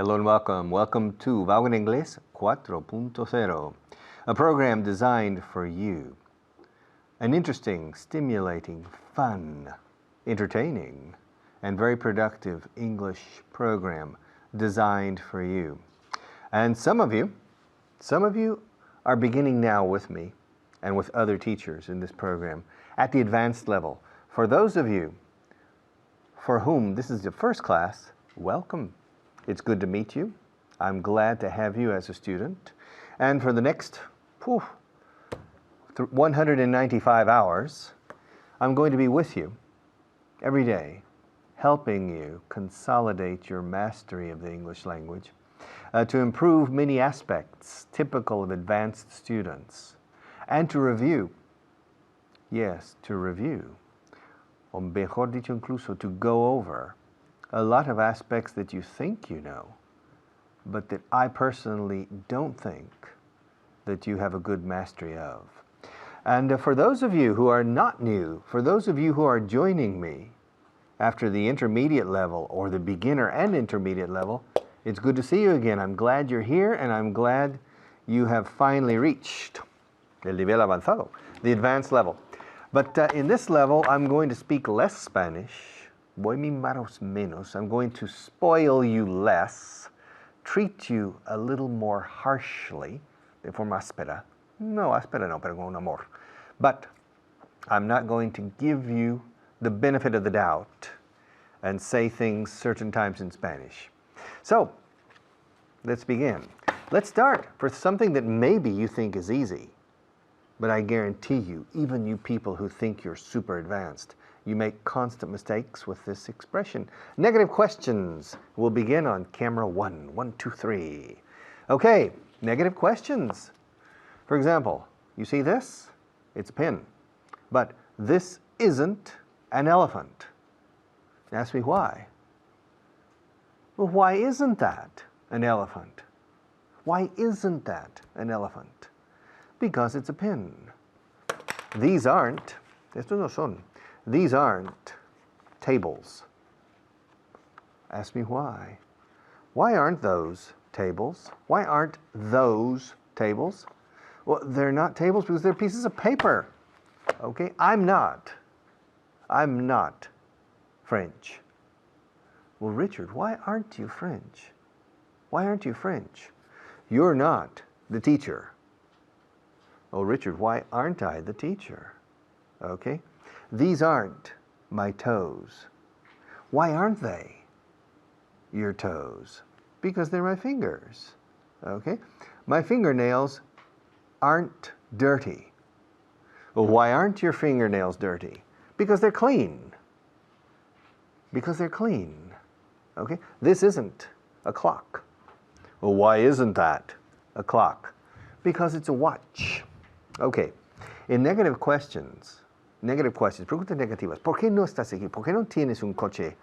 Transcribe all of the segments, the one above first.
Hello and welcome. Welcome to Vago en Inglés 4.0, a program designed for you. An interesting, stimulating, fun, entertaining, and very productive English program designed for you. And some of you are beginning now with me and with other teachers in this program at the advanced level. For those of you for whom this is the first class, welcome. It's good to meet you. I'm glad to have you as a student. And for the next 195 hours, I'm going to be with you every day, helping you consolidate your mastery of the English language, to improve many aspects typical of advanced students, and to review, yes, to review, o mejor dicho incluso, to go over a lot of aspects that you think you know, but that I personally don't think that you have a good mastery of. And for those of you who are not new, for those of you who are joining me after the intermediate level or the beginner and intermediate level, it's good to see you again. I'm glad you're here, and I'm glad you have finally reached el nivel avanzado, the advanced level. But in this level, I'm going to speak less Spanish. Voy mimaros menos. I'm going to spoil you less, treat you a little more harshly, de forma áspera. No, áspera no, pero con amor. But I'm not going to give you the benefit of the doubt and say things certain times in Spanish. So, let's begin. Let's start for something that maybe you think is easy, but I guarantee you, even you people who think you're super advanced, you make constant mistakes with this expression. Negative questions. We'll begin on camera 1. 1, 2, 3. Okay, negative questions. For example, you see this? It's a pin. But this isn't an elephant. Ask me why. Well, why isn't that an elephant? Why isn't that an elephant? Because it's a pin. These aren't, estos no son. These aren't tables. Ask me why. Why aren't those tables? Why aren't those tables? Well, they're not tables because they're pieces of paper. Okay? I'm not French. Well, Richard, why aren't you French? Why aren't you French? You're not the teacher. Oh, Richard, why aren't I the teacher? Okay? These aren't my toes. Why aren't they your toes? Because they're my fingers. Okay? My fingernails aren't dirty. Well, why aren't your fingernails dirty? Because they're clean. Because they're clean. Okay? This isn't a clock. Well, why isn't that a clock? Because it's a watch. Okay. In negative questions, preguntas negativas. ¿Por qué no estás aquí? ¿Por qué no tienes un coche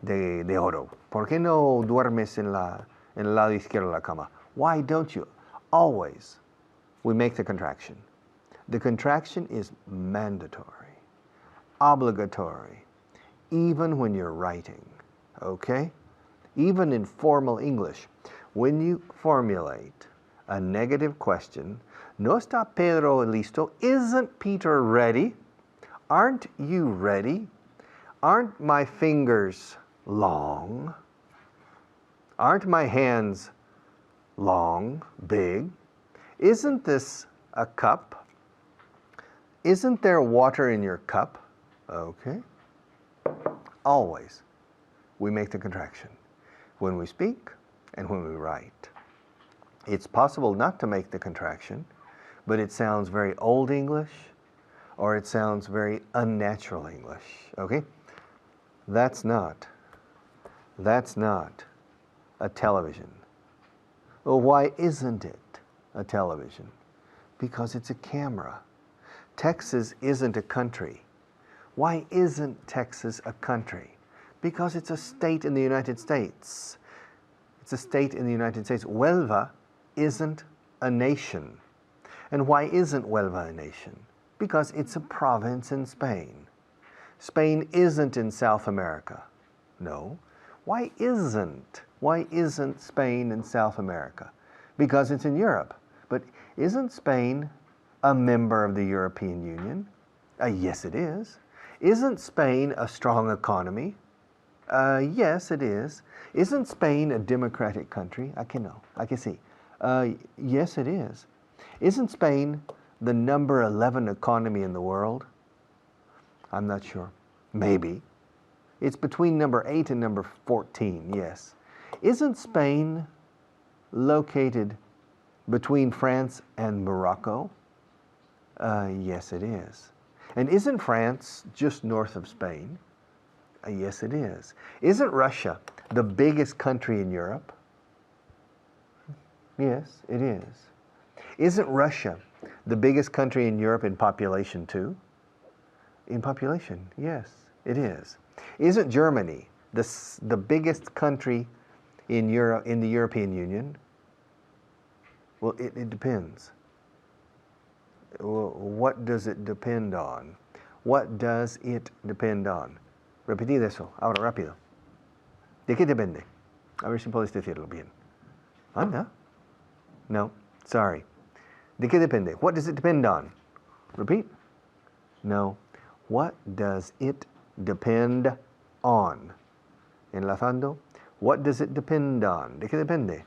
de oro? ¿Por qué no duermes en el lado izquierdo de la cama? Why don't you? Always, we make the contraction. The contraction is mandatory, obligatory, even when you're writing, okay? Even in formal English, when you formulate a negative question, ¿No está Pedro listo? Isn't Peter ready? Aren't you ready? Aren't my fingers long? Aren't my hands long, big? Isn't this a cup? Isn't there water in your cup? Okay. Always, we make the contraction when we speak and when we write. It's possible not to make the contraction, but it sounds very old English, or it sounds very unnatural English, okay? That's not a television. Well, why isn't it a television? Because it's a camera. Texas isn't a country. Why isn't Texas a country? Because it's a state in the United States. It's a state in the United States. Huelva isn't a nation. And why isn't Huelva a nation? Because it's a province in Spain. Spain isn't in South America. No. Why isn't Spain in South America? Because it's in Europe. But isn't Spain a member of the European Union? Yes, it is. Isn't Spain a strong economy? Yes, it is. Isn't Spain a democratic country? I can see. Yes, it is. Isn't Spain the number 11 economy in the world? I'm not sure. Maybe. It's between number 8 and number 14, yes. Isn't Spain located between France and Morocco? Yes, it is. And isn't France just north of Spain? Yes, it is. Isn't Russia the biggest country in Europe? Yes, it is. Isn't Russia the biggest country in Europe in population too? In population, yes, it is. Isn't Germany the biggest country in Europe, in the European Union? Well, it depends. What does it depend on? What does it depend on? Repetid eso, ahora rápido. ¿De qué depende? A ver si puedes decirlo bien. Anda. No, sorry. ¿De qué depende? What does it depend on? Repeat. No. What does it depend on? Enlazando. What does it depend on? ¿De qué depende?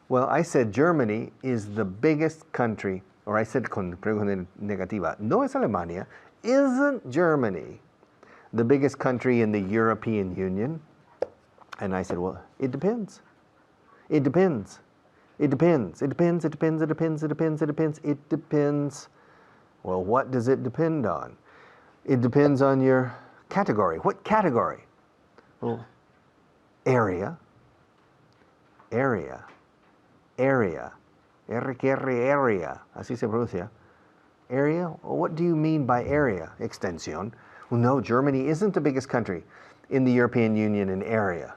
Well, I said Germany is the biggest country, or I said con pregunta negativa. No es Alemania. Isn't Germany the biggest country in the European Union? And I said, well, it depends. It depends. It depends. It depends. It depends. It depends. It depends. It depends. It depends. Well, what does it depend on? It depends on your category. What category? Well, area. Area. Area. Area. Así se pronuncia. Area? Well, what do you mean by area? Extensión. Well, no, Germany isn't the biggest country in the European Union in area.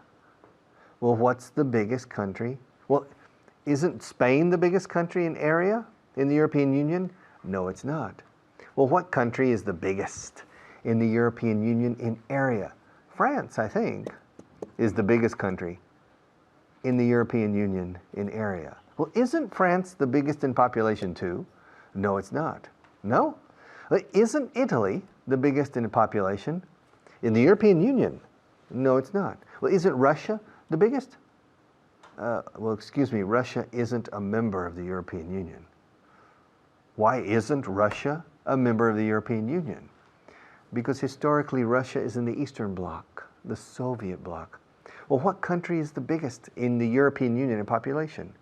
Well, what's the biggest country? Well, isn't Spain the biggest country in area in the European Union? No, it's not. Well, what country is the biggest in the European Union in area? France, I think, is the biggest country in the European Union in area. Well, isn't France the biggest in population too? No, it's not. No? Isn't Italy the biggest in population in the European Union? No, it's not. Well, isn't Russia the biggest? Well, excuse me, Russia isn't a member of the European Union. Why isn't Russia a member of the European Union? Because historically Russia is in the Eastern Bloc, the Soviet bloc. Well, what country is the biggest in the European Union in population?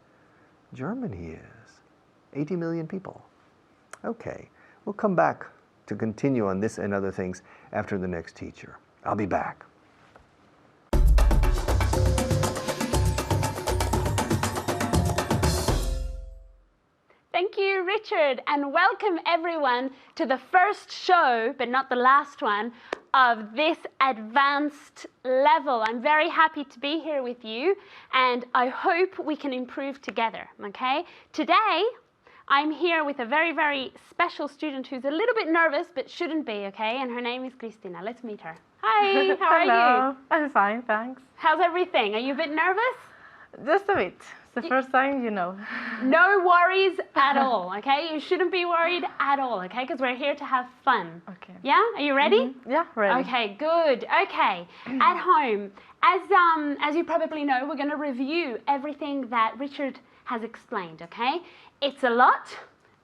Germany is. 80 million people. Okay, we'll come back to continue on this and other things after the next teacher. I'll be back. Thank you, Richard, and welcome everyone to the first show, but not the last one, of this advanced level. I'm very happy to be here with you, and I hope we can improve together, okay? Today, I'm here with a very, very special student who's a little bit nervous, but shouldn't be, okay? And her name is Cristina. Let's meet her. Hi, how are you? Hello, I'm fine, thanks. How's everything? Are you a bit nervous? Just a bit. It's the first time, you know. No worries at all, okay? You shouldn't be worried at all, okay? Because we're here to have fun. Okay. Yeah? Are you ready? Mm-hmm. Yeah, ready. Okay, good. Okay. At home, as you probably know, we're going to review everything that Richard has explained, okay? It's a lot,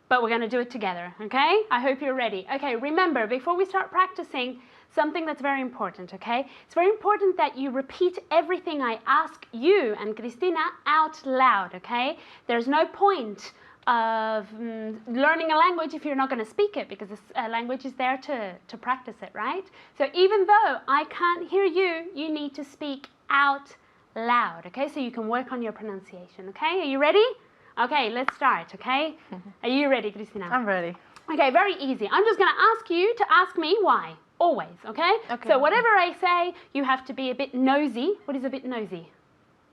but we're going to do it together, okay? I hope you're ready. Okay, remember, before we start practicing, something that's very important, okay? It's very important that you repeat everything I ask you and Cristina out loud, okay? There's no point of learning a language if you're not going to speak it, because this language is there to practice it, right? So even though I can't hear you, you need to speak out loud, okay? So you can work on your pronunciation, okay? Are you ready? Okay, let's start, okay? Are you ready, Cristina? I'm ready. Okay, very easy. I'm just going to ask you to ask me why. Always, okay? Okay. So whatever I say, you have to be a bit nosy. What is a bit nosy?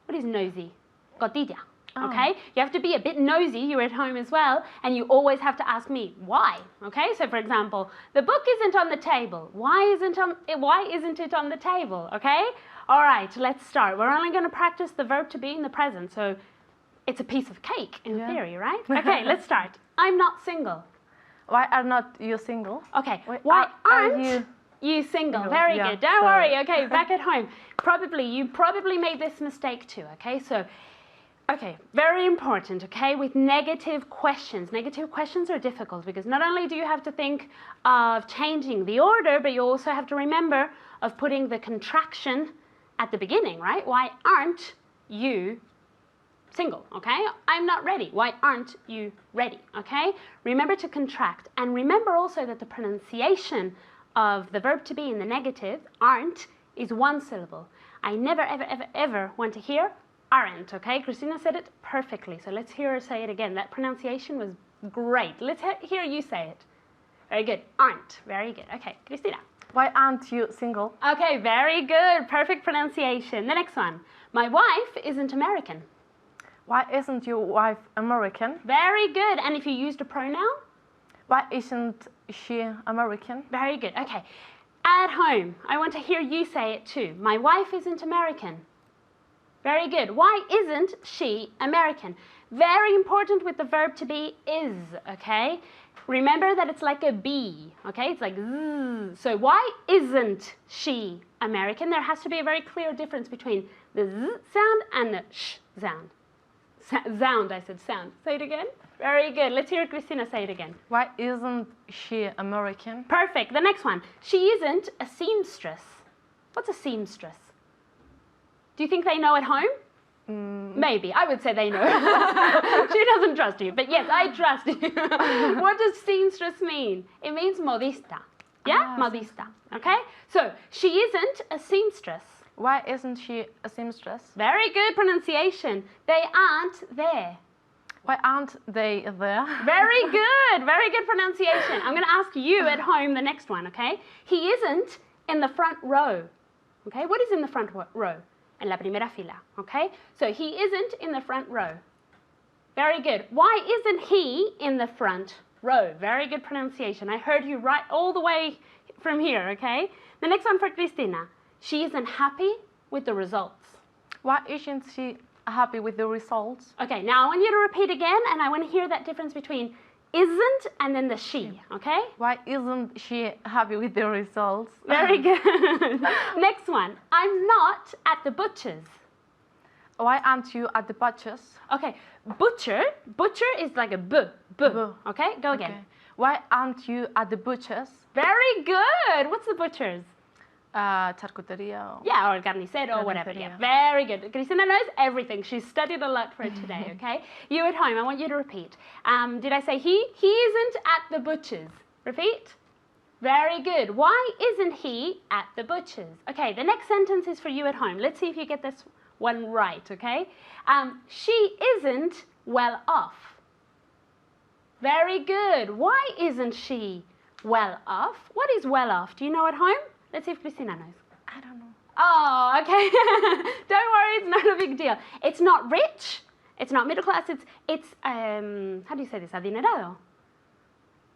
What is nosy? Cotilla. Oh. Okay? You have to be a bit nosy, you're at home as well, and you always have to ask me why. Okay? So for example, the book isn't on the table. Why isn't it on the table? Okay? All right, let's start. We're only going to practice the verb to be in the present, so it's a piece of cake in theory, right? Okay, let's start. I'm not single. Why are not you single? Okay, Why why are aren't you single? single? Very Yeah, good. Don't sorry. worry. Okay, back at home. You probably made this mistake too, okay? So, okay, very important, okay? With negative questions. Negative questions are difficult because not only do you have to think of changing the order, but you also have to remember of putting the contraction at the beginning, right? Why aren't you single, okay? I'm not ready. Why aren't you ready, okay? Remember to contract. And remember also that the pronunciation of the verb to be in the negative, aren't, is one syllable. I never, ever, ever, ever want to hear aren't, okay? Cristina said it perfectly, so let's hear her say it again. That pronunciation was great. Let's hear you say it. Very good. Aren't. Very good. Okay, Cristina. Why aren't you single? Okay, very good. Perfect pronunciation. The next one. My wife isn't American. Why isn't your wife American? Very good. And if you used a pronoun? Why isn't she American? Very good. Okay. At home, I want to hear you say it too. My wife isn't American. Very good. Why isn't she American? Very important with the verb to be is, okay? Remember that it's like a B, okay? It's like Z. So why isn't she American? There has to be a very clear difference between the Z sound and the sh sound. Sound, I said sound. Say it again. Very good. Let's hear Cristina say it again. Why isn't she American? Perfect. The next one. She isn't a seamstress. What's a seamstress? Do you think they know at home? Maybe. I would say they know. She doesn't trust you. But yes, I trust you. What does seamstress mean? It means modista. Yeah? Modista. Okay? So, she isn't a seamstress. Why isn't she a seamstress? Very good pronunciation. They aren't there. Why aren't they there? Very good. Very good pronunciation. I'm going to ask you at home the next one, okay? He isn't in the front row. Okay? What is in the front row? En la primera fila. Okay? So he isn't in the front row. Very good. Why isn't he in the front row? Very good pronunciation. I heard you right all the way from here, okay? The next one for Cristina. She isn't happy with the results. Why isn't she happy with the results? Okay, now I want you to repeat again, and I want to hear that difference between isn't and then the she, okay? Why isn't she happy with the results? Very good. Next one. I'm not at the butcher's. Why aren't you at the butcher's? Okay, butcher is like a b. Okay, go again. Okay. Why aren't you at the butcher's? Very good. What's the butcher's? Charcuteria. Yeah, or carnicero or whatever. Yeah, very good. Cristina knows everything. She's studied a lot for today, okay? You at home, I want you to repeat. Did I say he? He isn't at the butcher's. Repeat. Very good. Why isn't he at the butcher's? Okay, the next sentence is for you at home. Let's see if you get this one right, okay? She isn't well off. Very good. Why isn't she well off? What is well off? Do you know at home? Let's see if Cristina knows. I don't know. Oh, okay. Don't worry, it's not a big deal. It's not rich. It's not middle class. It's how do you say this? Adinerado.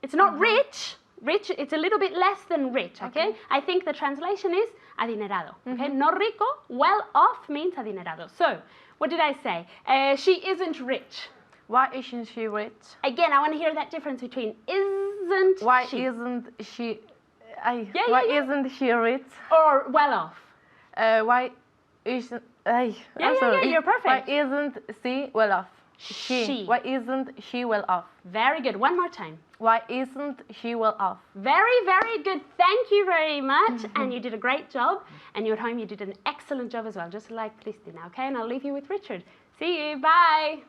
It's not rich. Rich, it's a little bit less than rich, okay? I think the translation is adinerado, okay? No rico, well off means adinerado. So, what did I say? She isn't rich. Why isn't she rich? Again, I want to hear that difference between isn't Why she isn't she... isn't she rich? or well off. Why isn't... I'm sorry. You're perfect. Why isn't she well off? She. Why isn't she well off? Very good. One more time. Why isn't she well off? Very, very good. Thank you very much. And you did a great job. And you at home, you did an excellent job as well, just like Cristina, okay? And I'll leave you with Richard. See you. Bye.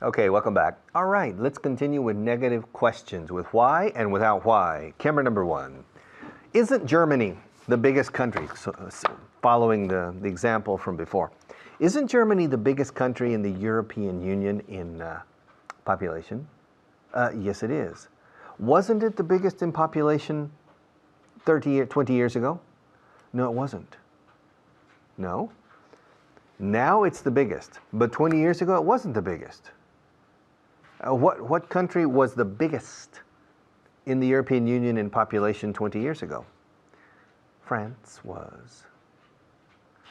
Okay, welcome back. All right, let's continue with negative questions with why and without why. Camera number one. Isn't Germany the biggest country? So, following the example from before. Isn't Germany the biggest country in the European Union in population? Yes, it is. Wasn't it the biggest in population 20 years ago? No, it wasn't. No. Now it's the biggest, but 20 years ago it wasn't the biggest. What country was the biggest in the European Union in population 20 years ago? France was.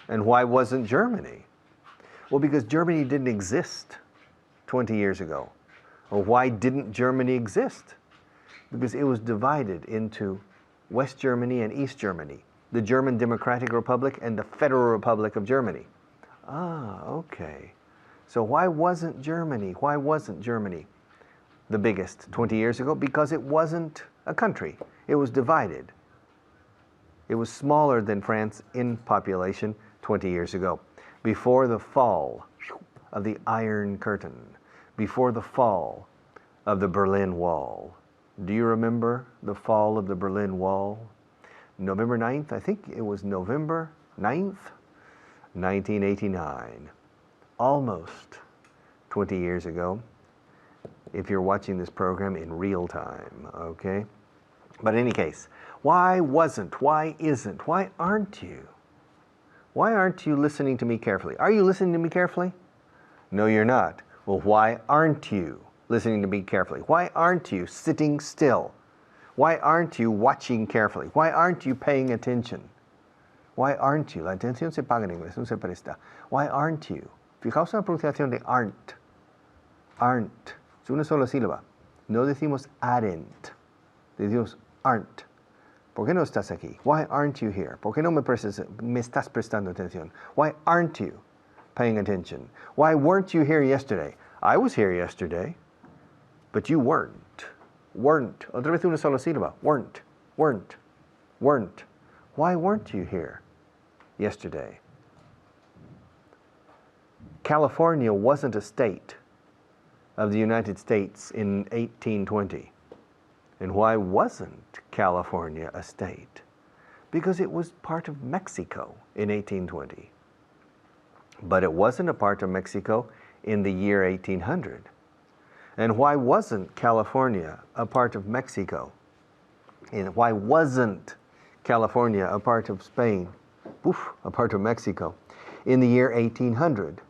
And why wasn't Germany? Well, because Germany didn't exist 20 years ago. Well, why didn't Germany exist? Because it was divided into West Germany and East Germany, the German Democratic Republic and the Federal Republic of Germany. Ah, okay. So why wasn't Germany the biggest 20 years ago? Because it wasn't a country. It was divided. It was smaller than France in population 20 years ago, before the fall of the Iron Curtain, before the fall of the Berlin Wall. Do you remember the fall of the Berlin Wall? November 9th, I think it was November 9th, 1989. Almost 20 years ago, if you're watching this program in real time, okay? But in any case, why aren't you? Why aren't you listening to me carefully? Are you listening to me carefully? No, you're not. Well, why aren't you listening to me carefully? Why aren't you sitting still? Why aren't you watching carefully? Why aren't you paying attention? Why aren't you? La atención se paga en inglés, no se presta. Why aren't you? Fijaos en la pronunciación de aren't. Aren't. Es una sola sílaba. No decimos aren't. Decimos aren't. ¿Por qué no estás aquí? Why aren't you here? ¿Por qué no me estás prestando atención? Why aren't you paying attention? Why weren't you here yesterday? I was here yesterday, but you weren't. Weren't. Otra vez una sola sílaba. Weren't. Weren't. Weren't. Why weren't you here yesterday? California wasn't a state of the United States in 1820. And why wasn't California a state? Because it was part of Mexico in 1820. But it wasn't a part of Mexico in the year 1800. And why wasn't California a part of Mexico? And why wasn't California a part of Spain, a part of Mexico, in the year 1800?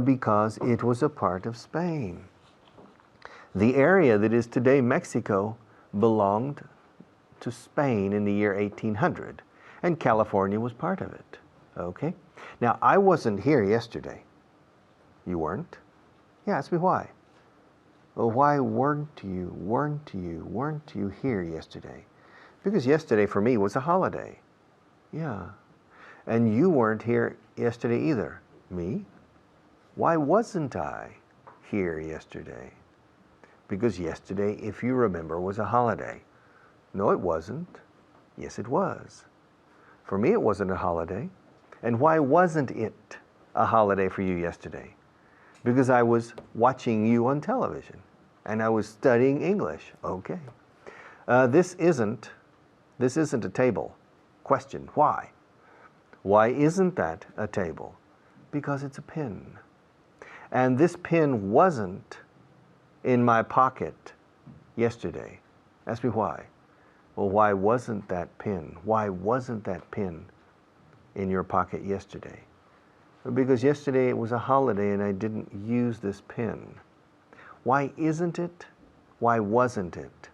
Because it was a part of Spain. The area that is today Mexico belonged to Spain in the year 1800, and California was part of it. Okay? Now, I wasn't here yesterday. You weren't? Yeah, ask me why. Well, why weren't you here yesterday? Because yesterday for me was a holiday. Yeah. And you weren't here yesterday either. Me? Why wasn't I here yesterday? Because yesterday, if you remember, was a holiday. No, it wasn't. Yes, it was. For me, it wasn't a holiday. And why wasn't it a holiday for you yesterday? Because I was watching you on television and I was studying English. Okay. This isn't a table. Question, why? Why isn't that a table? Because it's a pen. And this pen wasn't in my pocket yesterday. Ask me why. Well, why wasn't that pen? Why wasn't that pen in your pocket yesterday? Because yesterday it was a holiday and I didn't use this pen. Why isn't it? Why wasn't it?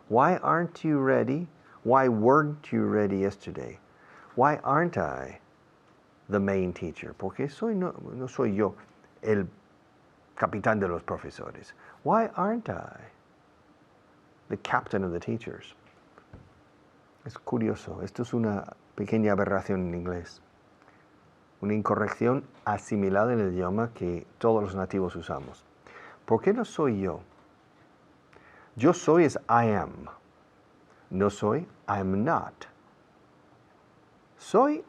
Why aren't you ready? Why weren't you ready yesterday? Why aren't I the main teacher? Porque no soy yo el capitán de los profesores. Why aren't I the captain of the teachers? Es curioso, esto es una pequeña aberración en inglés. Una incorrección asimilada en el idioma que todos los nativos usamos. ¿Por qué no soy yo? Yo soy es I am. No soy, I'm not. Soy,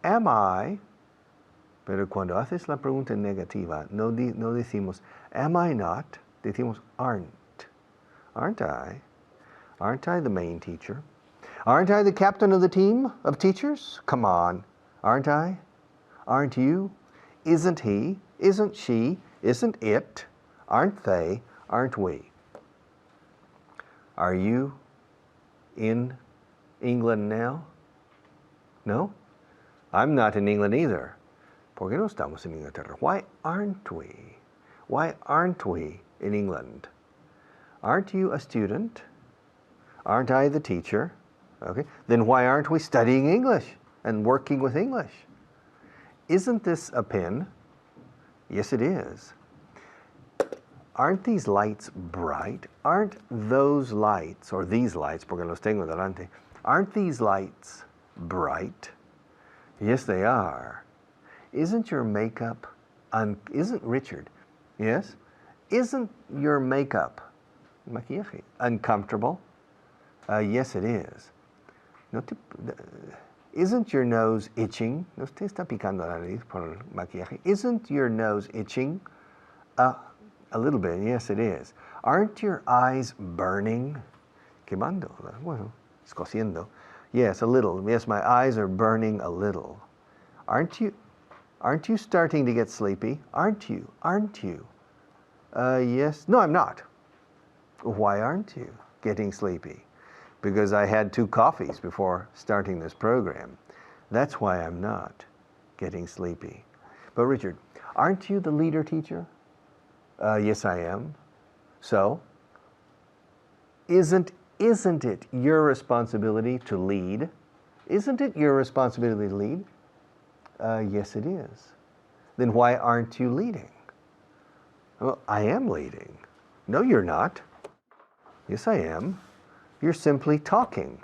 am I, pero cuando haces la pregunta negativa, no decimos, am I not? Decimos, aren't. Aren't I? Aren't I the main teacher? Aren't I the captain of the team of teachers? Come on. Aren't I? Aren't you? Isn't he? Isn't she? Isn't it? Aren't they? Aren't we? Are you in England now? No? I'm not in England either. ¿Por qué no estamos en Inglaterra? Why aren't we? Why aren't we in England? Aren't you a student? Aren't I the teacher? Okay. Then why aren't we studying English and working with English? Isn't this a pen? Yes, it is. Aren't these lights bright? Aren't those lights, or these lights, porque los tengo delante, aren't these lights bright? Yes, they are. Isn't your makeup, isn't Richard, yes? Isn't your makeup, maquillaje, uncomfortable? Yes, it is. No te, isn't your nose itching? ¿No te está picando la nariz por el maquillaje? Isn't your nose itching? A little bit, yes, it is. Aren't your eyes burning? Quemando, well, escociendo. Yes, a little. Yes, my eyes are burning a little. Aren't you starting to get sleepy? Aren't you? Aren't you? Yes. No, I'm not. Why aren't you getting sleepy? Because I had 2 coffees before starting this program. That's why I'm not getting sleepy. But Richard, aren't you the leader teacher? Yes, I am. So, isn't it your responsibility to lead? Isn't it your responsibility to lead? Yes, it is. Then why aren't you leading? Well, I am leading. No, you're not. Yes, I am. You're simply talking.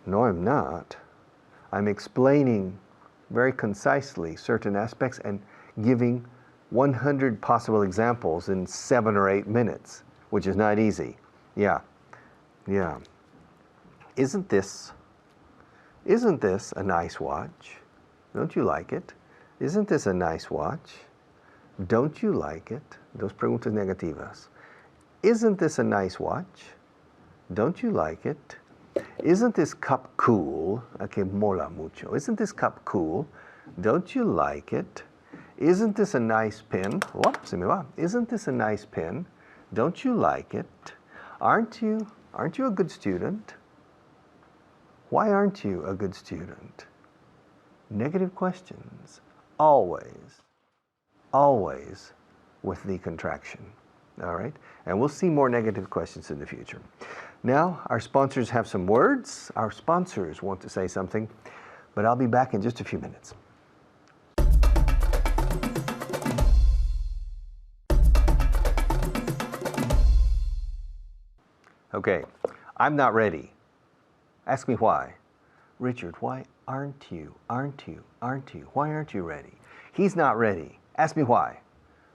No, I'm not. I'm explaining very concisely certain aspects and giving 100 possible examples in 7 or 8 minutes, which is not easy. Yeah. Isn't this a nice watch? Don't you like it? Isn't this a nice watch? Don't you like it? Dos preguntas negativas. Isn't this a nice watch? Don't you like it? Isn't this cup cool? Que mola mucho. Isn't this cup cool? Don't you like it? Isn't this a nice pen? Oh, se me va. Isn't this a nice pen? Don't you like it? Aren't you a good student? Why aren't you a good student? Negative questions. Always with the contraction. All right? And we'll see more negative questions in the future. Now, our sponsors have some words. Our sponsors want to say something, but I'll be back in just a few minutes. Okay, I'm not ready. Ask me why. Richard, why aren't you? Why aren't you ready? He's not ready. Ask me why.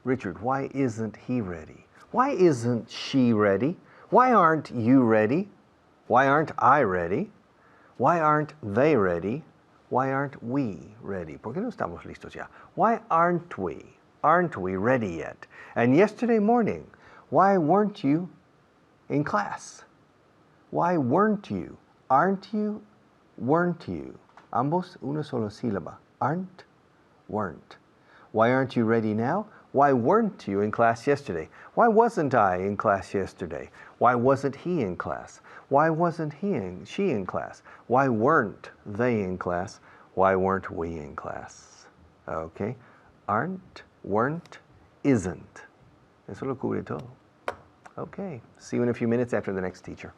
Richard, why isn't he ready? Why isn't she ready? Why aren't you ready? Why aren't I ready? Why aren't they ready? Why aren't we ready? ¿Por qué no estamos listos ya? Why aren't we? Aren't we ready yet? And yesterday morning, why weren't you in class? Why weren't you? Aren't you? Weren't you? Ambos una sola sílaba. Aren't, weren't. Why aren't you ready now? Why weren't you in class yesterday? Why wasn't I in class yesterday? Why wasn't he in class? Why wasn't she in class? Why weren't they in class? Why weren't we in class? Okay? Aren't, weren't, isn't. Eso lo cubre todo. Okay. See you in a few minutes after the next teacher.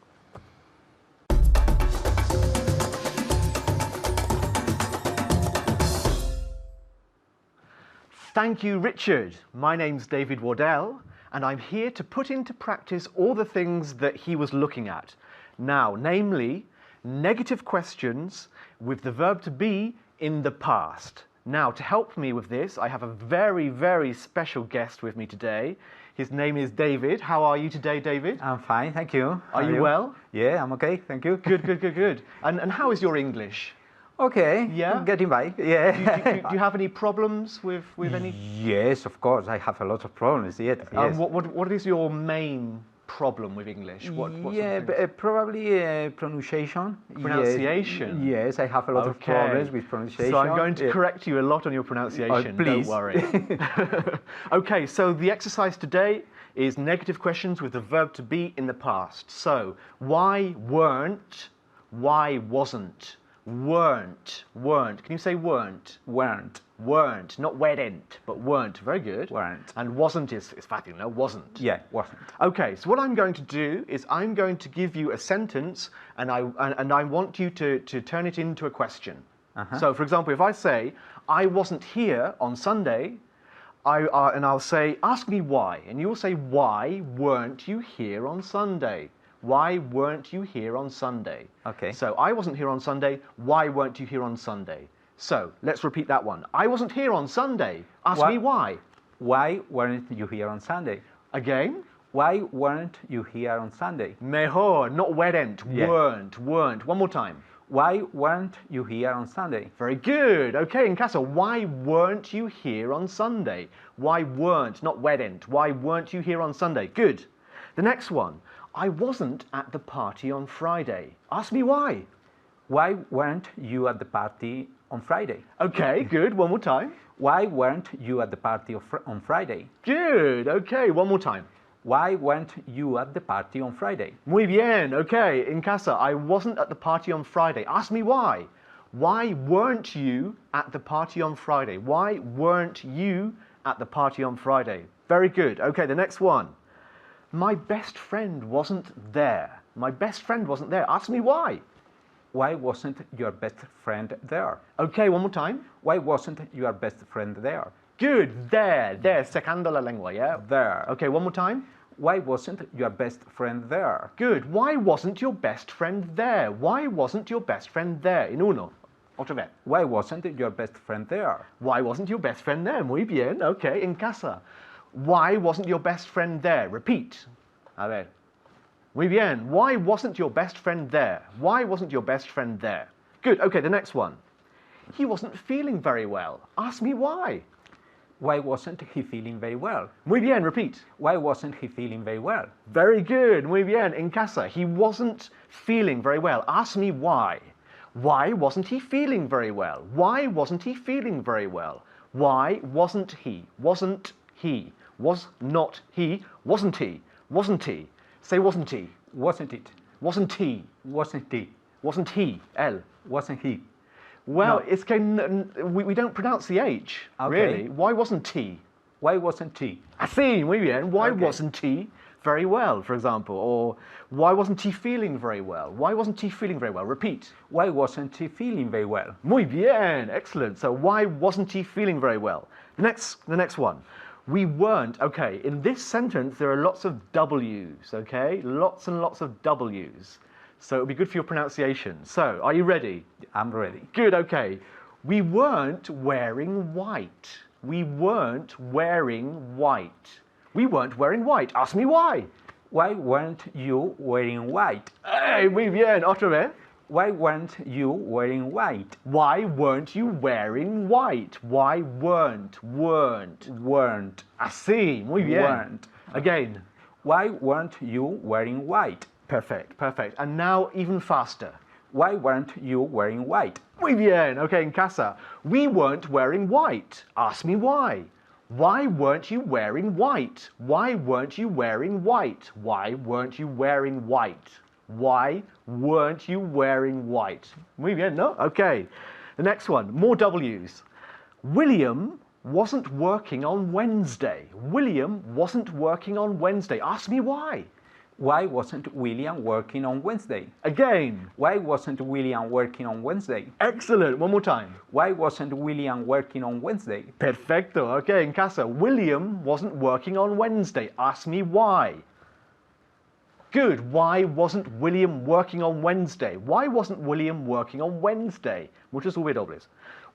Thank you, Richard. My name's David Wardell, and I'm here to put into practice all the things that he was looking at. Now, namely, negative questions with the verb to be in the past. Now, to help me with this, I have a very, very special guest with me today. His name is David. How are you today, David? I'm fine, thank you. Are you well? Yeah, I'm okay, thank you. Good. And how is your English? Okay, yeah, getting by. Yeah. Do you have any problems with any? Yes, of course. I have a lot of problems. Yes. What is your main problem with English? Probably pronunciation. Pronunciation. Yes, I have a lot of problems with pronunciation. So I'm going to correct you a lot on your pronunciation. Please. Don't worry. Okay, so the exercise today is negative questions with the verb to be in the past. So why weren't? Why wasn't? Weren't. Weren't. Can you say weren't? Weren't. Weren't. Not weren't, but weren't. Very good. Weren't. And wasn't is fácil, no? Wasn't. Yeah, wasn't. Okay, so what I'm going to do is I'm going to give you a sentence and I want you to turn it into a question. So, for example, if I say, I wasn't here on Sunday, and I'll say, ask me why. And you'll say, why weren't you here on Sunday? Why weren't you here on Sunday? Okay. So, I wasn't here on Sunday. Why weren't you here on Sunday? So, let's repeat that one. I wasn't here on Sunday. Ask me why. Why weren't you here on Sunday? Again? Why weren't you here on Sunday? Mejor, not weren't. Yeah. Weren't. One more time. Why weren't you here on Sunday? Very good. Okay, in casa, why weren't you here on Sunday? Why weren't, not weren't. Why weren't you here on Sunday? Good. The next one. I wasn't at the party on Friday. Ask me why. Why weren't you at the party on Friday? Okay, good. One more time. Why weren't you at the party on Friday? Good. Okay, one more time. Why weren't you at the party on Friday? Muy bien. Okay, in casa, I wasn't at the party on Friday. Ask me why. Why weren't you at the party on Friday? Why weren't you at the party on Friday? Very good. Okay, the next one. My best friend wasn't there. My best friend wasn't there. Ask me why. Why wasn't your best friend there? Okay, one more time. Why wasn't your best friend there? Good. There. Secando la lengua, yeah? There. Okay, one more time. Why wasn't your best friend there? Good. Why wasn't your best friend there? Why wasn't your best friend there? In uno. Otra vez. Why wasn't your best friend there? Why wasn't your best friend there? Muy bien. Okay, en casa. Why wasn't your best friend there? Repeat. A ver. Muy bien. Why wasn't your best friend there? Why wasn't your best friend there? Good. Okay, the next one. He wasn't feeling very well. Ask me why. Why wasn't he feeling very well? Muy bien. Repeat. Why wasn't he feeling very well? Very good. Muy bien. En casa. He wasn't feeling very well. Ask me why. Why wasn't he feeling very well? Why wasn't he feeling very well? Why wasn't he? Wasn't he? Was not he? Wasn't he? Wasn't he? Say wasn't he? Wasn't it? Wasn't he? Wasn't he? Wasn't he? L. Wasn't he? Well, No. it's we don't pronounce the H, Okay. really. Why wasn't he? Why wasn't he? Así, muy bien. Why Okay. wasn't he very well, for example? Or why wasn't he feeling very well? Why wasn't he feeling very well? Repeat. Why wasn't he feeling very well? Muy bien. Excellent. So why wasn't he feeling very well? The next one. We weren't. Okay, in this sentence, there are lots of W's, okay? Lots and lots of W's. So it'll be good for your pronunciation. So, are you ready? I'm ready. Good, okay. We weren't wearing white. We weren't wearing white. We weren't wearing white. Ask me why. Why weren't you wearing white? Hey, muy bien. Otra vez. Why weren't you wearing white? Why weren't you wearing white? Why weren't? Weren't. Así, muy bien. Weren't. Again. Why weren't you wearing white? Perfect, perfect. And now even faster. Why weren't you wearing white? Muy bien. Okay, en casa. We weren't wearing white. Ask me why. Why weren't you wearing white? Why weren't you wearing white? Why weren't you wearing white? Why weren't you wearing white? Muy bien, no? Okay. The next one, more W's. William wasn't working on Wednesday. William wasn't working on Wednesday. Ask me why. Why wasn't William working on Wednesday? Again. Why wasn't William working on Wednesday? Excellent. One more time. Why wasn't William working on Wednesday? Perfecto. Okay, en casa. William wasn't working on Wednesday. Ask me why. Good. Why wasn't William working on Wednesday? Why wasn't William working on Wednesday? Muchos W.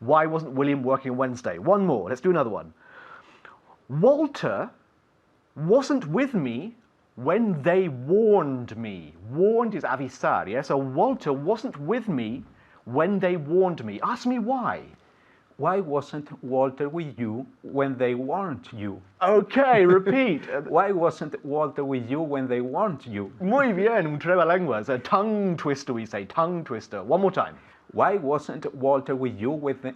Why wasn't William working on Wednesday? One more. Let's do another one. Walter wasn't with me when they warned me. Warned is avisar, yeah? So Walter wasn't with me when they warned me. Ask me why. Why wasn't Walter with you when they warned you? Okay, repeat. Why wasn't Walter with you when they warned you? Muy bien, un trabalengua. It's a tongue twister, we say. Tongue twister. One more time. Why wasn't Walter with you with the...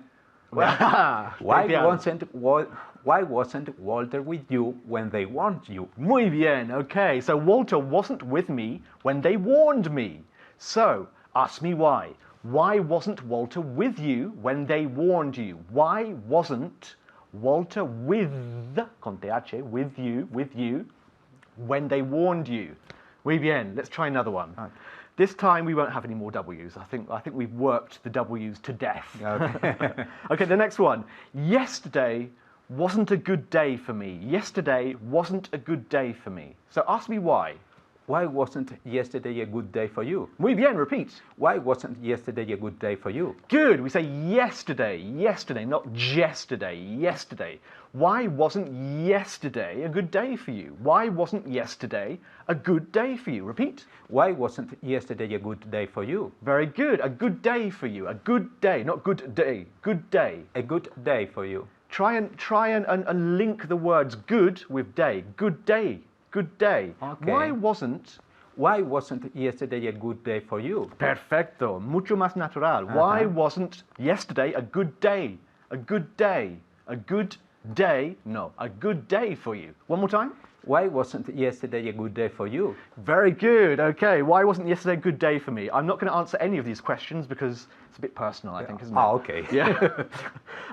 Why Why wasn't Walter with you when they warned you? Muy bien. Okay, so Walter wasn't with me when they warned me. So, ask me why. Why wasn't Walter with you when they warned you? Why wasn't Walter with, con th, with you, when they warned you? Muy bien, let's try another one. Right. This time we won't have any more W's. I think we've worked the W's to death. Okay. Okay, the next one. Yesterday wasn't a good day for me. Yesterday wasn't a good day for me. So ask me why. Why wasn't yesterday a good day for you? Muy bien, repeat. Why wasn't yesterday a good day for you? Good. We say yesterday, not yesterday, yesterday. Why wasn't yesterday a good day for you? Why wasn't yesterday a good day for you? Repeat. Why wasn't yesterday a good day for you? Very good. A good day for you. A good day, not good day. Good day. A good day for you. Try and link the words good with day. Good day. Good day. Okay. Why wasn't yesterday a good day for you? Perfecto. Mucho más natural. Why wasn't yesterday a good day? A good day. A good day. No, a good day for you. One more time. Why wasn't yesterday a good day for you? Very good. Okay. Why wasn't yesterday a good day for me? I'm not going to answer any of these questions because it's a bit personal, I think, isn't it? Oh, okay. Yeah.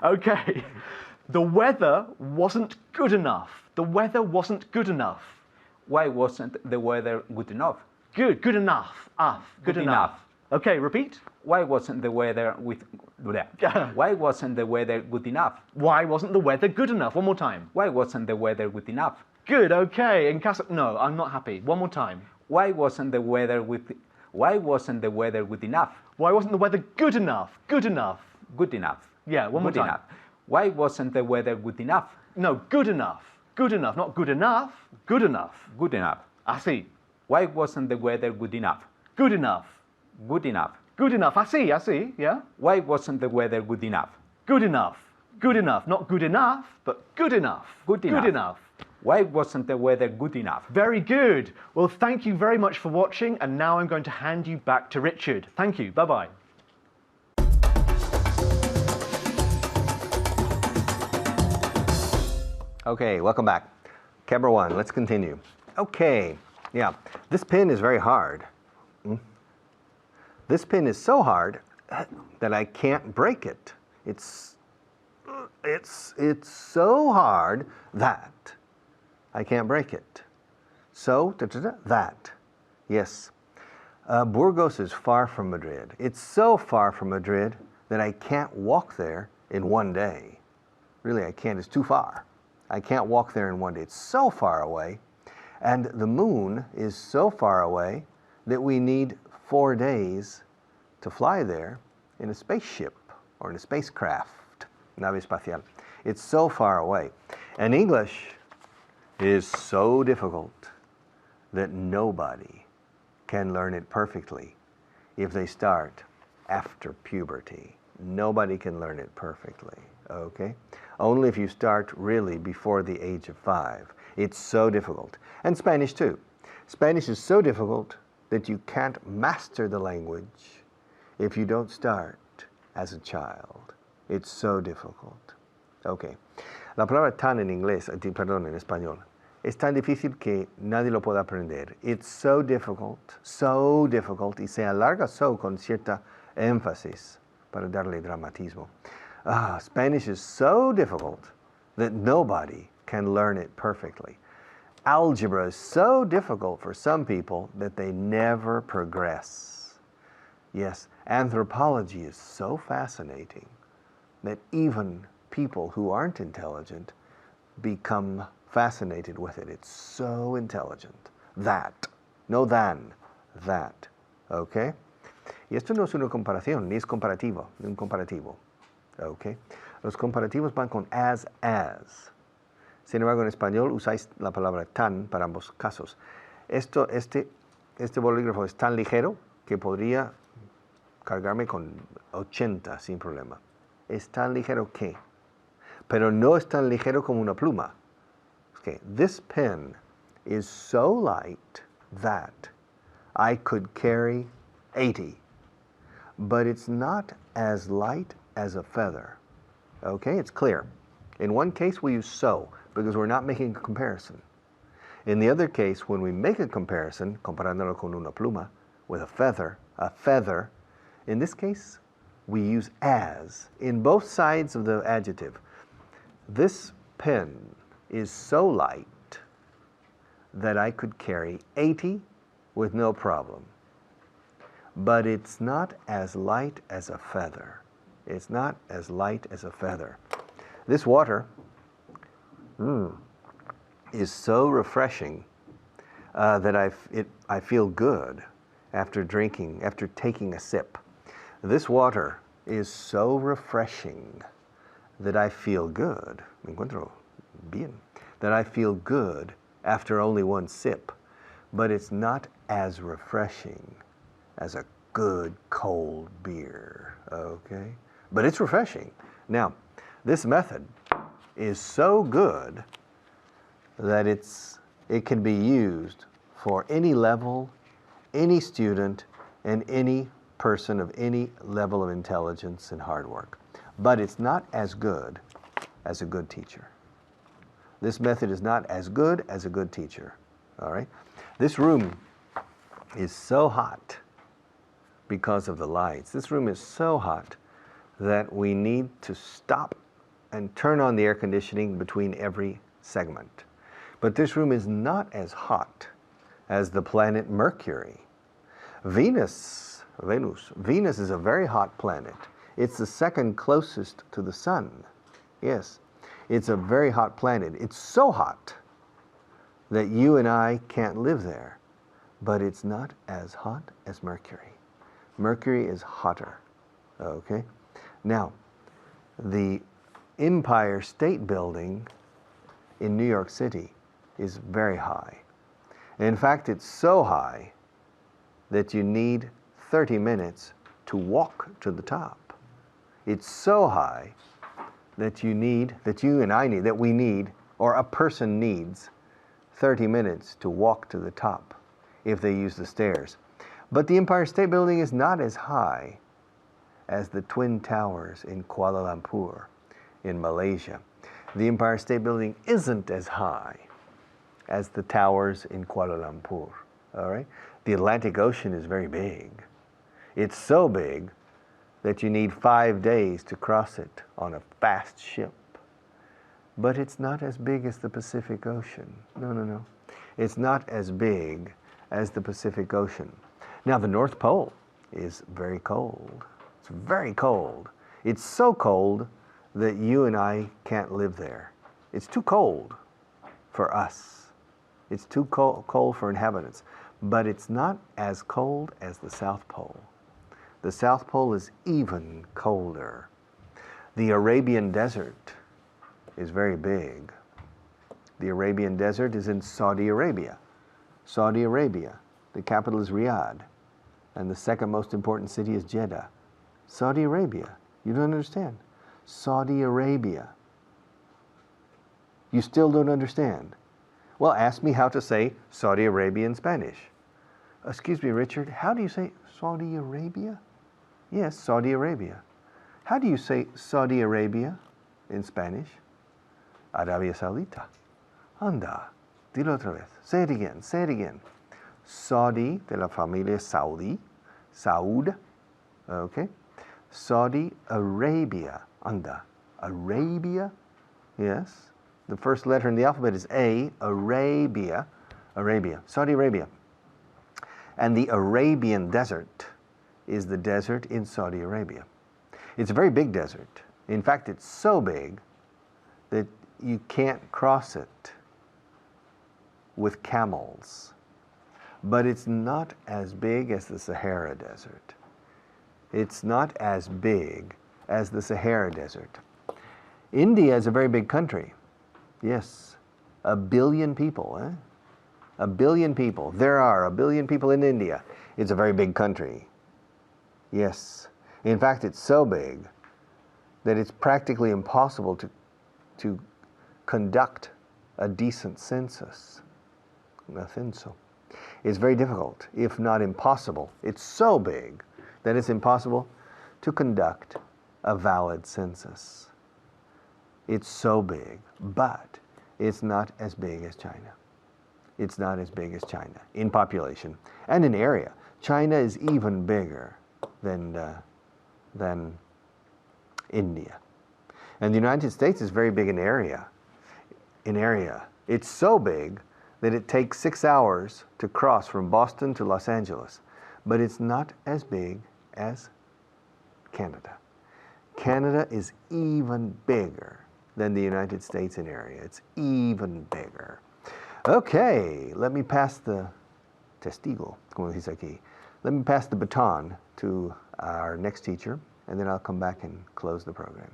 Okay. The weather wasn't good enough. The weather wasn't good enough. Why wasn't the weather good enough? Good. Good enough. Good enough. Okay, repeat. Why wasn't the weather Why wasn't the weather good enough? Why wasn't the weather good enough? One more time. Why wasn't the weather good enough? Good, okay. No, I'm not happy. One more time. Why wasn't the weather good enough? Why wasn't the weather good enough? Good enough. Good enough. Yeah, one more Good time. enough. Why wasn't the weather good enough? No, good enough. Good enough, not good enough. Good enough. Good enough. Así. Why wasn't the weather good enough? Good enough. Good enough. Good enough. Así, yeah? Why wasn't the weather good enough? Good enough. Good enough. Not good enough, but good enough. Good enough. Good enough. Why wasn't the weather good enough? Very good. Well, thank you very much for watching, and now I'm going to hand you back to Richard. Thank you. Bye-bye. Okay, welcome back. Camera 1, let's continue. Okay, yeah, this pin is very hard. This pin is so hard that I can't break it. It's so hard that I can't break it. So, that. Yes. Burgos is far from Madrid. It's so far from Madrid that I can't walk there in one day. Really, I can't. It's too far. I can't walk there in one day. It's so far away. And the moon is so far away that we need 4 days to fly there in a spaceship or in a spacecraft, nave espacial. It's so far away. And English is so difficult that nobody can learn it perfectly if they start after puberty. Nobody can learn it perfectly, okay? Only if you start really before the age of 5. It's so difficult. And Spanish too. Spanish is so difficult that you can't master the language if you don't start as a child. It's so difficult. Okay. La palabra tan en inglés, perdón, en español, es tan difícil que nadie lo puede aprender. It's so difficult, y se alarga so con cierta énfasis para darle dramatismo. Spanish is so difficult that nobody can learn it perfectly. Algebra is so difficult for some people that they never progress. Yes, anthropology is so fascinating that even people who aren't intelligent become fascinated with it. It's so intelligent. That, no than, that. Okay? Y esto no es una comparación, ni es comparativo, ni un comparativo. Okay. Los comparativos van con as. Sin embargo, en español usáis la palabra tan para ambos casos. Este bolígrafo es tan ligero que podría cargarme con 80 sin problema. Es tan ligero que, pero no es tan ligero como una pluma. Okay. This pen is so light that I could carry 80, but it's not as light as a feather. Okay, it's clear. In one case we use so because we're not making a comparison. In the other case, when we make a comparison, comparándolo con una pluma, with a feather In this case, we use as in both sides of the adjective. This pen is so light that I could carry 80 with no problem. But it's not as light as a feather. It's not as light as a feather. This water is so refreshing that I feel good after drinking, after taking a sip. This water is so refreshing that I feel good. Me encuentro bien. That I feel good after only one sip. But it's not as refreshing as a good cold beer, okay? But it's refreshing. Now, this method is so good that it can be used for any level, any student, and any person of any level of intelligence and hard work. But it's not as good as a good teacher. This method is not as good as a good teacher, all right? This room is so hot because of the lights. This room is so hot that we need to stop and turn on the air conditioning between every segment. But this room is not as hot as the planet Mercury. Venus is a very hot planet. It's the second closest to the sun. Yes, it's a very hot planet. It's so hot that you and I can't live there. But it's not as hot as Mercury. Mercury is hotter, okay? Now, the Empire State Building in New York City is very high. In fact, it's so high that you need 30 minutes to walk to the top. It's so high that we need, or a person needs 30 minutes to walk to the top if they use the stairs. But the Empire State Building is not as high as the Twin Towers in Kuala Lumpur in Malaysia. The Empire State Building isn't as high as the towers in Kuala Lumpur, all right? The Atlantic Ocean is very big. It's so big that you need 5 days to cross it on a fast ship. But it's not as big as the Pacific Ocean. No. It's not as big as the Pacific Ocean. Now, the North Pole is very cold. It's very cold. It's so cold that you and I can't live there. It's too cold for us. It's too cold for inhabitants. But it's not as cold as the South Pole. The South Pole is even colder. The Arabian Desert is very big. The Arabian Desert is in Saudi Arabia. Saudi Arabia, the capital is Riyadh, and the second most important city is Jeddah. Saudi Arabia, you don't understand. Saudi Arabia. You still don't understand. Well, ask me how to say Saudi Arabia in Spanish. Excuse me, Richard, how do you say Saudi Arabia? Yes, Saudi Arabia. How do you say Saudi Arabia in Spanish? Arabia Saudita. Anda, dilo otra vez. Say it again, say it again. Saudi, de la familia Saudi, Saud, okay? Saudi Arabia, anda. Arabia, yes. The first letter in the alphabet is A, Arabia, Saudi Arabia. And the Arabian Desert is the desert in Saudi Arabia. It's a very big desert. In fact, it's so big that you can't cross it with camels. But it's not as big as the Sahara Desert. It's not as big as the Sahara Desert. India is a very big country. Yes, 1 billion people, 1 billion people. There are 1 billion people in India. It's a very big country. Yes. In fact, it's so big that it's practically impossible to conduct a decent census. It's very difficult, if not impossible. It's so big that it's impossible to conduct a valid census. It's so big, but it's not as big as China. It's not as big as China in population and in area. China is even bigger than India. And the United States is very big in area. It's so big that it takes 6 hours to cross from Boston to Los Angeles, but it's not as big as Canada. Canada is even bigger than the United States in area. It's even bigger. Okay, let me pass the testigo, como dice aquí. Let me pass the baton to our next teacher, and then I'll come back and close the program.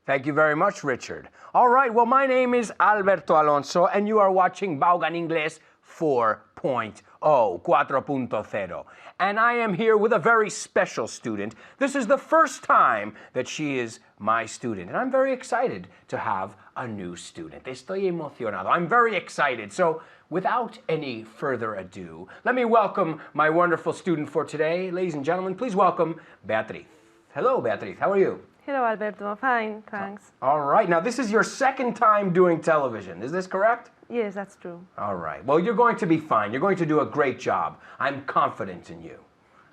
Thank you very much, Richard. All right, well, my name is Alberto Alonso, and you are watching Vaughan English 4.0, 4.0. And I am here with a very special student. This is the first time that she is my student, and I'm very excited to have a new student. Estoy emocionado. I'm very excited. So, without any further ado, let me welcome my wonderful student for today. Ladies and gentlemen, please welcome Beatriz. Hello, Beatriz. How are you? Hello, Alberto. Fine, thanks. All right. Now, this is your second time doing television. Is this correct? Yes, that's true. All right. Well, you're going to be fine. You're going to do a great job. I'm confident in you.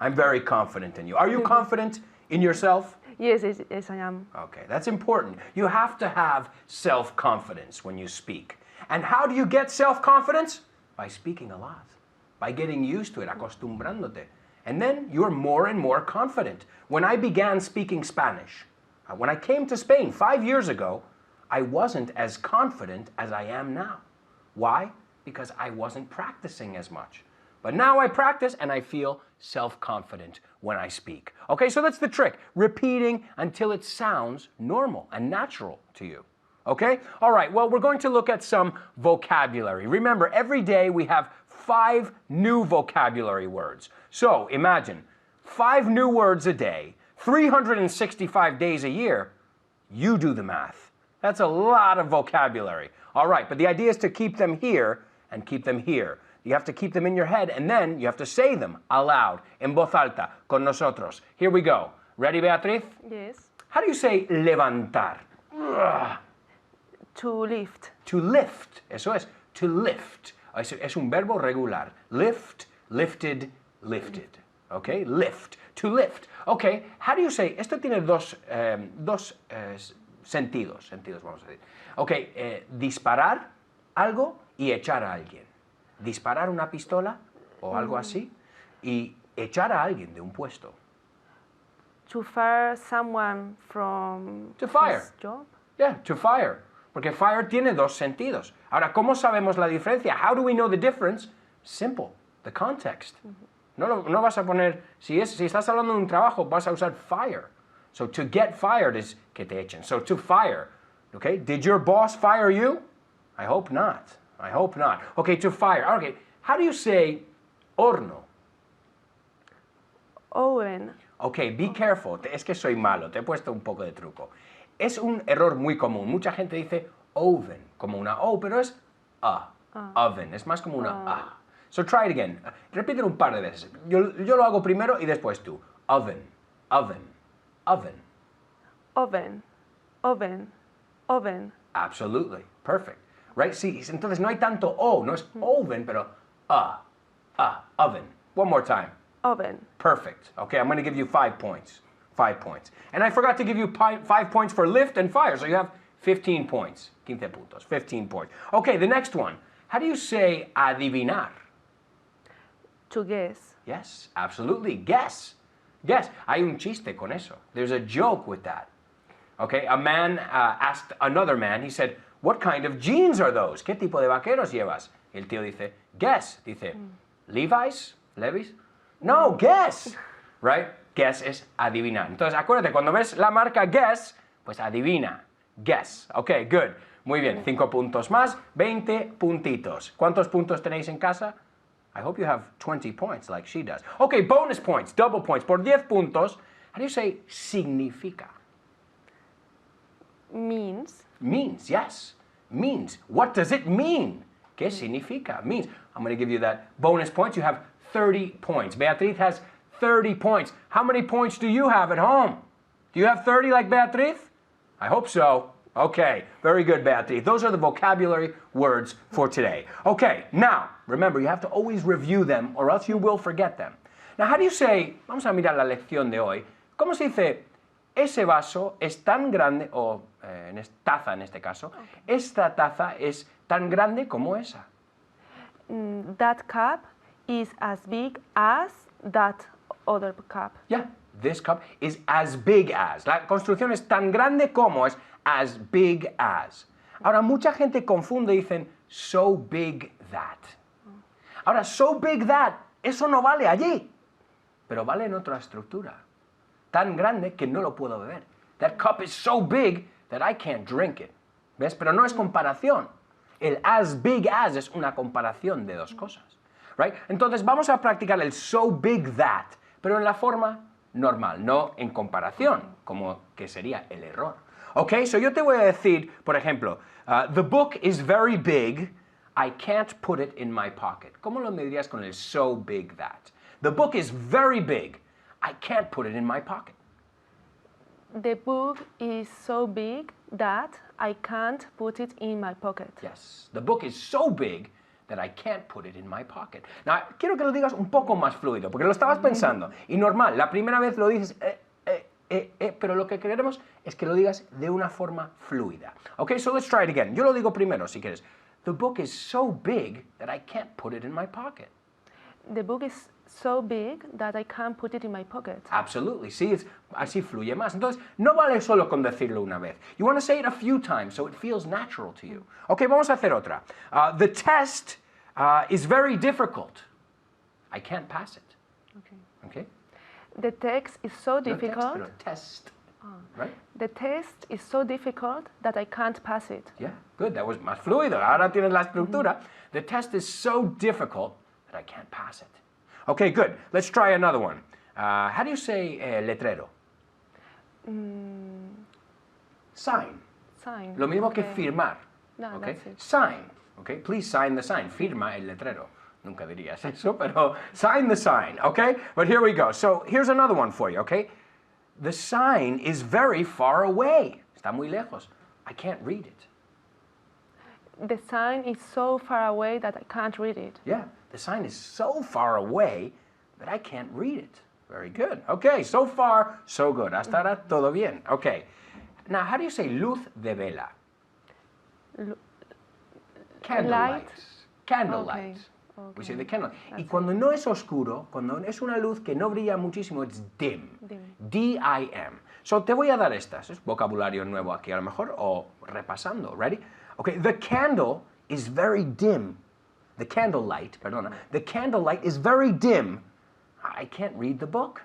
I'm very confident in you. Are you confident in yourself? Yes, I am. Okay, that's important. You have to have self-confidence when you speak. And how do you get self-confidence? By speaking a lot. By getting used to it, acostumbrándote. And then you're more and more confident. When I began speaking Spanish, when I came to Spain 5 years ago, I wasn't as confident as I am now. Why? Because I wasn't practicing as much. But now I practice and I feel self-confident when I speak. Okay, so that's the trick. Repeating until it sounds normal and natural to you. Okay? All right, well, we're going to look at some vocabulary. Remember, every day we have 5 new vocabulary words. So imagine 5 new words a day, 365 days a year. You do the math. That's a lot of vocabulary. All right, but the idea is to keep them here and keep them here. You have to keep them in your head, and then you have to say them aloud, en voz alta, con nosotros. Here we go. Ready, Beatriz? Yes. How do you say levantar? Ugh. To lift. To lift. Eso es. To lift. Es un verbo regular. Lift, lifted, lifted. Okay? Lift. To lift. Okay. How do you say? Esto tiene dos sentidos. Sentidos, vamos a decir. Okay. Disparar algo y echar a alguien. Disparar una pistola o algo así y echar a alguien de un puesto. To fire someone from To fire. his job. Yeah, to fire. Porque fire tiene dos sentidos. Ahora, ¿cómo sabemos la diferencia? How do we know the difference? Simple. The context. No vas a poner, si estás hablando de un trabajo, vas a usar fire. So to get fired is que te echen. So to fire. Okay, did your boss fire you? I hope not. I hope not. Okay, to fire. Okay, how do you say horno? Oven. Okay, be careful. Es que soy malo. Te he puesto un poco de truco. Es un error muy común. Mucha gente dice oven, como una O, pero es a. Oven. Es más como una A. So try it again. Repítelo un par de veces. Yo lo hago primero y después tú. Oven, oven, oven. Oven. Oven. Oven. Absolutely. Perfect. Right? Sí, entonces no hay tanto O, no es oven, pero oven. One more time. Oven. Perfect. Okay, I'm going to give you 5 points. 5 points. And I forgot to give you 5 points for lift and fire, so you have 15 points. 15 puntos. 15 points. Okay, the next one. How do you say adivinar? To guess. Yes, absolutely. Guess. Guess. Hay un chiste con eso. There's a joke with that. Okay, a man asked another man, he said, what kind of jeans are those? ¿Qué tipo de vaqueros llevas? Y el tío dice, guess. Dice, Levi's? ¿Levi's? No, guess. Right? Guess es adivinar. Entonces, acuérdate, cuando ves la marca guess, pues adivina. Guess. Okay, good. Muy bien. 5 puntos más. 20 puntitos. ¿Cuántos puntos tenéis en casa? I hope you have 20 points like she does. Okay, bonus points, double points. Por 10 puntos, how do you say significa? Means. Means, yes. Means. What does it mean? ¿Qué significa? Means. I'm going to give you that bonus points. You have 30 points. Beatriz has 30 points. How many points do you have at home? Do you have 30 like Beatriz? I hope so. Okay, very good, Beatriz. Those are the vocabulary words for today. Okay, now, remember, you have to always review them or else you will forget them. Now, how do you say, vamos a mirar la lección de hoy, ¿cómo se dice, ese vaso es tan grande, o taza en este caso, esta taza es tan grande como esa? That cup is as big as that other cup. Yeah, this cup is as big as. La construcción es tan grande como, es as big as. Ahora, mucha gente confunde y dicen, so big that. Ahora, so big that, eso no vale allí, pero vale en otra estructura. Tan grande que no lo puedo beber. That cup is so big that I can't drink it. ¿Ves? Pero no es comparación. El as big as es una comparación de dos cosas. Right? Entonces vamos a practicar el so big that, pero en la forma normal, no en comparación, como que sería el error. Ok, so yo te voy a decir, por ejemplo, the book is very big, I can't put it in my pocket. ¿Cómo lo medirías con el so big that? The book is very big, I can't put it in my pocket. The book is so big that I can't put it in my pocket. Yes, the book is so big that I can't put it in my pocket. Now, quiero que lo digas un poco más fluido, porque lo estabas pensando. Y normal, la primera vez lo dices, pero lo que queremos es que lo digas de una forma fluida. Okay, so let's try it again. Yo lo digo primero, si quieres. The book is so big that I can't put it in my pocket. The book is so big that I can't put it in my pocket. Absolutely. Sí, así fluye más. Entonces, no vale solo con decirlo una vez. You want to say it a few times so it feels natural to you. Okay, vamos a hacer otra. The test is very difficult. I can't pass it. Okay? The text is so difficult. No text, pero test. Right? The test is so difficult that I can't pass it. Yeah, good. That was más fluido. Ahora tienes la estructura. The test is so difficult that I can't pass it. Okay, good. Let's try another one. How do you say letrero? Sign. Sign. Lo mismo que Okay. firmar. No, Okay? that's it. Sign. Okay, please sign the sign. Firma el letrero. Nunca dirías eso, pero sign the sign, okay? But here we go. So here's another one for you, okay? The sign is very far away. Está muy lejos. I can't read it. The sign is so far away that I can't read it. Yeah, the sign is so far away that I can't read it. Very good. Okay, so far, so good. Hasta ahora, todo bien. Okay. Now, how do you say luz de vela? Candlelight. Candlelight. Okay. We say the candle. Y cuando no es oscuro, cuando es una luz que no brilla muchísimo, it's dim. D-I-M. So te voy a dar estas. Es vocabulario nuevo aquí a lo mejor, o repasando. Ready? Okay, the candle is very dim. The candlelight, perdona. The candlelight is very dim. I can't read the book.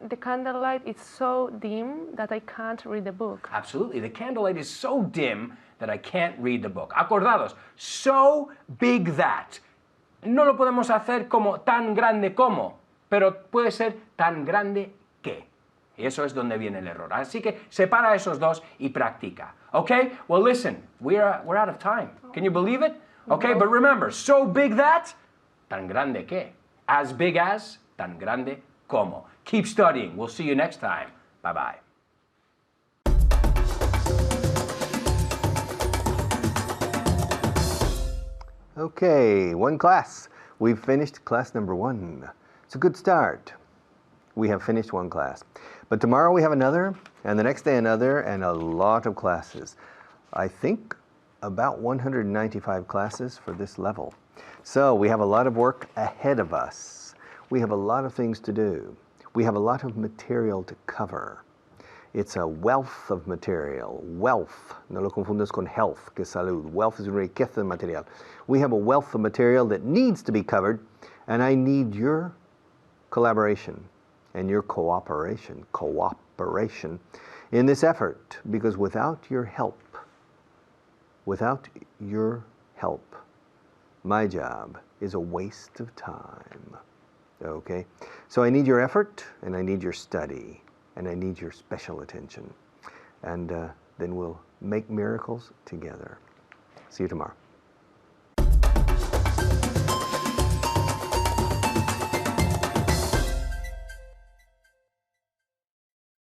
The candlelight is so dim that I can't read the book. Absolutely. The candlelight is so dim that I can't read the book. Acordados, so big that. No lo podemos hacer como tan grande como, pero puede ser tan grande que. Y eso es donde viene el error. Así que separa esos dos y practica. Okay? Well, listen, we're out of time. Can you believe it? Okay, but remember, so big that, tan grande que. As big as, tan grande como. Keep studying. We'll see you next time. Bye-bye. Okay, one class. We've finished class number 1. It's a good start. We have finished one class. But tomorrow we have another, and the next day another, and a lot of classes. I think about 195 classes for this level. So we have a lot of work ahead of us. We have a lot of things to do. We have a lot of material to cover. It's a wealth of material. Wealth. No lo confundas con health, que es salud. Wealth is riqueza de material. We have a wealth of material that needs to be covered, and I need your collaboration and your cooperation in this effort, because without your help, my job is a waste of time. Okay? So I need your effort, and I need your study, and I need your special attention. And then we'll make miracles together. See you tomorrow.